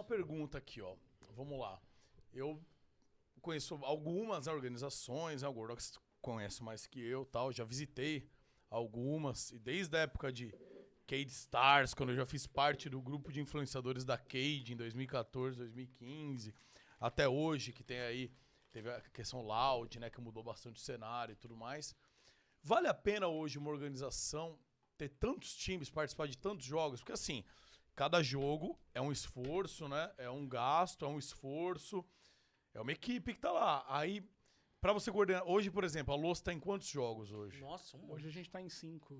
pergunta aqui, ó. Vamos lá. Eu conheço algumas organizações, né? O Gordox conhece mais que eu, tal. Já visitei algumas, e desde a época de Cade Stars, quando eu já fiz parte do grupo de influenciadores da Cade em 2014, 2015, até hoje, que tem aí, teve a questão Loud, né, que mudou bastante o cenário e tudo mais. Vale a pena hoje uma organização ter tantos times, participar de tantos jogos? Porque assim, cada jogo é um esforço, né? É um gasto, é um esforço, é uma equipe que tá lá. Aí, pra você coordenar... Hoje, por exemplo, a LoS tá em quantos jogos hoje? Nossa, Hoje a gente tá em 5.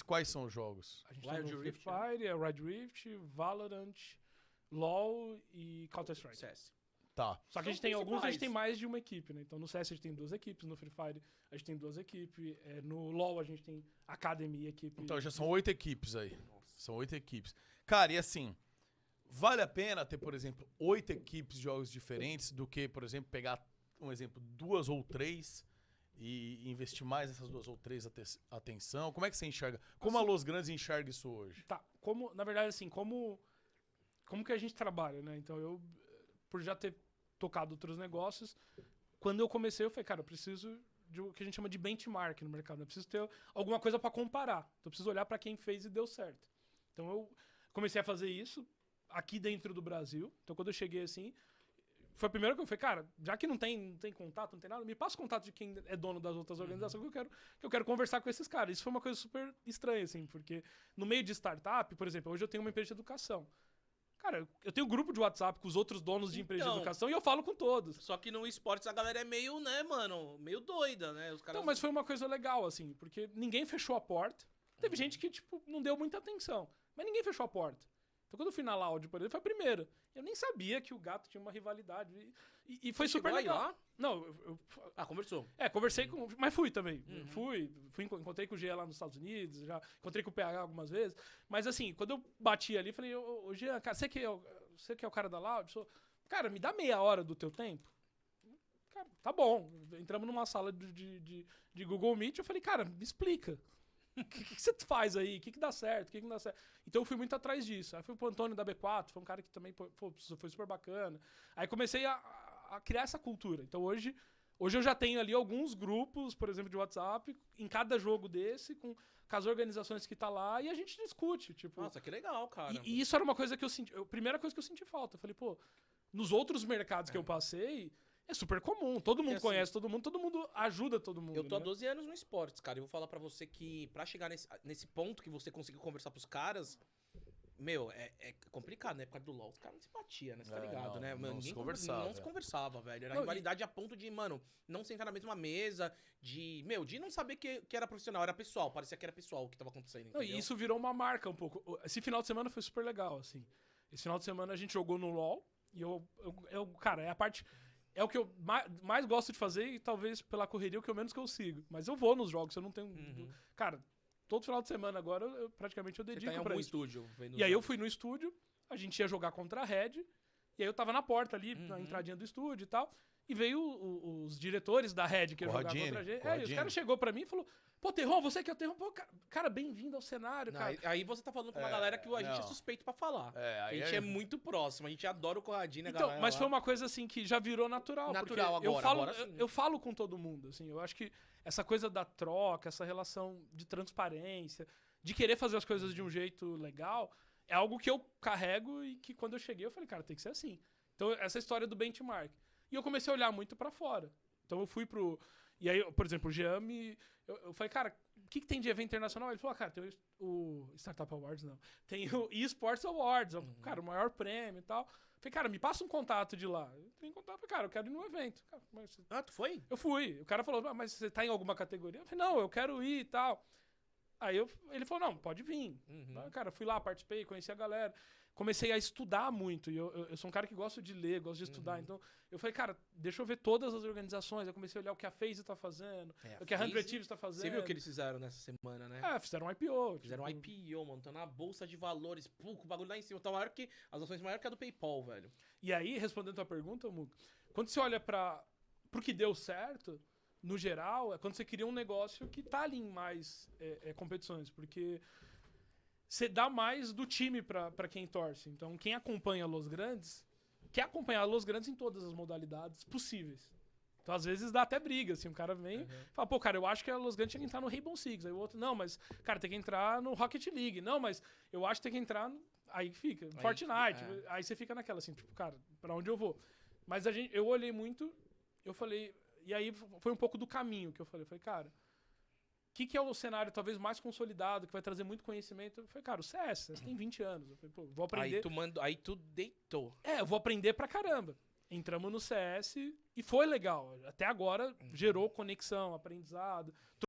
Quais são os jogos? A gente tá Wild no Free Rift, Fire, Wild Rift, Valorant, LoL e Counter-Strike. CS. Tá. Só que a gente tem alguns, a gente tem mais de uma equipe, né? Então no CS a gente tem 2 equipes, no Free Fire a gente tem 2 equipes, no LoL a gente tem Academy equipe. Então já são 8 equipes aí. São 8 equipes. Cara, e assim, vale a pena ter, por exemplo, 8 equipes de jogos diferentes do que, por exemplo, pegar, um exemplo, 2 ou 3 e investir mais nessas 2 ou 3 atenção? Como é que você enxerga? Como a Los Grandes enxerga isso hoje? Tá, na verdade assim, como que a gente trabalha, né? Então eu, por já ter tocado outros negócios, quando eu comecei eu falei, cara, eu preciso de o que a gente chama de benchmark no mercado, eu preciso ter alguma coisa pra comparar. Então eu preciso olhar pra quem fez e deu certo. Então eu comecei a fazer isso aqui dentro do Brasil. Então quando eu cheguei assim, foi a primeira que eu falei, cara, já que não tem contato, não tem nada, me passa o contato de quem é dono das outras organizações que eu quero conversar com esses caras. Isso foi uma coisa super estranha, assim, porque no meio de startup, por exemplo, hoje eu tenho uma empresa de educação. Cara, eu tenho um grupo de WhatsApp com os outros donos de empresa de educação e eu falo com todos. Só que no esportes a galera é meio, né, mano, meio doida, né? Os caras... Então, mas foi uma coisa legal, assim, porque ninguém fechou a porta. Teve gente que, tipo, não deu muita atenção, mas ninguém fechou a porta. Então, quando eu fui na Loud, por exemplo, foi a primeira. Eu nem sabia que o Gato tinha uma rivalidade. E foi super legal. Lá? Não, conversou. Conversei com... Mas fui também. Encontrei com o Jean lá nos Estados Unidos, já encontrei com o PH algumas vezes. Mas assim, quando eu bati ali, falei, ô Jean, cara, você que é o cara da Loud? Cara, me dá meia hora do teu tempo. Cara, tá bom. Entramos numa sala de Google Meet, eu falei, cara, me explica. O que você faz aí? O que dá certo? O que não dá certo? Então eu fui muito atrás disso. Aí fui pro Antônio da B4, foi um cara que também foi super bacana. Aí comecei a criar essa cultura. Então hoje eu já tenho ali alguns grupos, por exemplo, de WhatsApp, em cada jogo desse, com as organizações que tá lá, e a gente discute. Tipo, nossa, que legal, cara. E isso era uma coisa que eu senti. A primeira coisa que eu senti falta. Eu falei, pô, nos outros mercados que eu passei. É super comum, todo mundo conhece todo mundo ajuda todo mundo. Eu tô há né? 12 anos no esportes, cara. Eu vou falar pra você que pra chegar nesse ponto que você conseguiu conversar pros caras, meu, é complicado, né? Por causa do LoL, os caras não se batiam, né? Você tá ligado, né? Não se conversava. Não se conversava, velho. Era rivalidade a ponto de, mano, não sentar na mesma mesa, de não saber que era profissional, era pessoal. Parecia que era pessoal o que tava acontecendo, não, e isso virou uma marca um pouco. Esse final de semana foi super legal, assim. Esse final de semana a gente jogou no LoL, e cara, é a parte... É o que eu mais gosto de fazer e talvez pela correria o que eu menos consigo. Mas eu vou nos jogos, eu não tenho... Cara, todo final de semana agora praticamente eu dedico pra isso. Estúdio, e aí eu fui no estúdio, a gente ia jogar contra a Red, e aí eu tava na porta ali, na entradinha do estúdio e tal, e veio os diretores da Red que ia jogar contra a gente. E os caras chegou pra mim e falou, pô, Terron, você que é o Terron, pô, cara, bem-vindo ao cenário, cara. Aí você tá falando com uma galera que a gente é suspeito pra falar. A gente é muito próximo, a gente adora o Corradinho, então, galera. Mas foi uma coisa assim que já virou natural. Natural agora. Eu falo com todo mundo, assim, eu acho que essa coisa da troca, essa relação de transparência, de querer fazer as coisas de um jeito legal, é algo que eu carrego e que quando eu cheguei eu falei, cara, tem que ser assim. Então, essa história do benchmark. E eu comecei a olhar muito pra fora. Então eu fui pro... E aí, por exemplo, o Jean eu falei, cara, o que tem de evento internacional? Ele falou, cara, tem o Startup Awards, não. Tem o eSports Awards, cara, o maior prêmio e tal. Eu falei, cara, me passa um contato de lá. Eu tenho contato, cara, eu quero ir num evento. Cara, tu foi? Eu fui. O cara falou, mas você tá em alguma categoria? Eu falei, não, eu quero ir e tal. Aí ele falou, não, pode vir. Cara, fui lá, participei, conheci a galera. Comecei a estudar muito. E eu sou um cara que gosta de ler, gosto de estudar. Então, eu falei, cara, deixa eu ver todas as organizações. Eu comecei a olhar o que a FaZe tá fazendo, o que a 100 Thieves tá fazendo. Você viu o que eles fizeram nessa semana, né? Fizeram um IPO. Fizeram um IPO, mano. Tá na bolsa de valores. Pô, o bagulho lá em cima. Tá maior que... As ações maior que a do PayPal, velho. E aí, respondendo a tua pergunta, Muca, quando você olha pro que deu certo... No geral, é quando você cria um negócio que tá ali em mais competições. Porque você dá mais do time pra quem torce. Então, quem acompanha Los Grandes, quer acompanhar Los Grandes em todas as modalidades possíveis. Então, às vezes, dá até briga, assim, o cara vem e fala, pô, cara, eu acho que a Los Grandes tinha que entrar no Rainbow Six. Aí o outro, não, mas, cara, tem que entrar no Rocket League. Não, mas eu acho que tem que entrar no... Aí fica, Aí, Fortnite. Aí você fica naquela, assim, tipo, cara, pra onde eu vou? Mas eu olhei muito, eu falei... E aí foi um pouco do caminho que eu falei. Falei, cara, o que é o cenário talvez mais consolidado, que vai trazer muito conhecimento? Eu falei, cara, o CS tem 20 anos. Eu falei, pô, vou aprender... Aí tu deitou. eu vou aprender pra caramba. Entramos no CS e foi legal. Até agora gerou conexão, aprendizado.